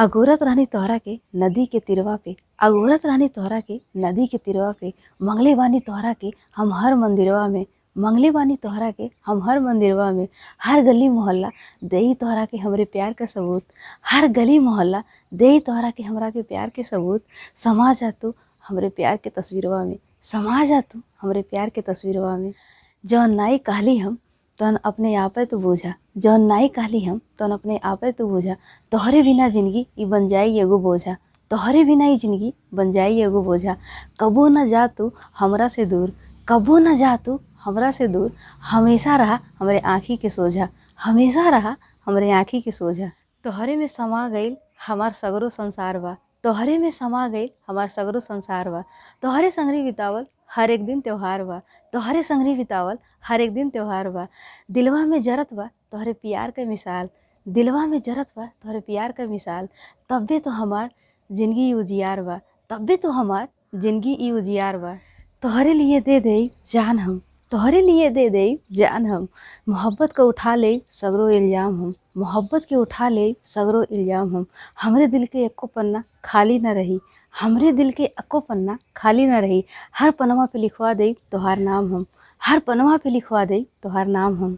अगोरत रानी तोहरा के नदी के तिरवा पे, अगोरत रानी तोहरा के नदी के तिरवा पे, मंगले बानी तोहरा के हम हर मंदिरवा में, मंगले बानी तोहरा के हम हर मंदिरवा में, हर गली मोहल्ला देई तोहरा के हमरे प्यार का सबूत, हर गली मोहल्ला देई तोहरा के हमरा के प्यार के सबूत। समा जा तू हमरे प्यार के तस्वीरवा में, समा जा तू हमरे प्यार के तस्वीरवा में। जौन नाई कहली हम तौन अपने आपे तू बूझा, जौन नाई कहली हम तौन अपने आपे तू बूझा। तोहरे बिना जिंदगी ई बन जाई एगो बोझा, तोहरे बिना ई जिंदगी बन जाई एगो बोझा। कबो न जा तू हमरा से दूर, कबो न जा तू हमरा से दूर, हमेशा रहा हमरे आँखी के सोझा, हमेशा रहा हमरे आँखी के सोझा। तोहरे में समा गईल हमार सगरो संसार बा, तोहरे में समा गईल हमार सगरो संसार बा। तोहरे संगरी बितावल हर एक दिन त्योहार बा, तोहरे संगरी बितावल हर एक दिन त्योहार बा। दिलवा में जरत बा तोहरे प्यार के मिसाल, दिलवा में जरत बा तोहरे प्यार का मिसाल। तब्बे तो हमार जिंदगी उजियार बा, तब्बे तो हमार जिंदगी ई उजियार बा। तोहरे लिए दे देई जान हम, तोहरे लिए दे देई जान हम। मोहब्बत को उठा ले सगरो इल्जाम हम, मोहब्बत के उठा ले सगरो इल्जाम हम। हमरे दिल के एको पन्ना खाली न रही, हमरे दिल के एको पन्ना खाली न रही। हर पन्नवा पे लिखवा देई तोहार नाम हम, हर पन्नवा पे लिखवा देई तोहार नाम हम।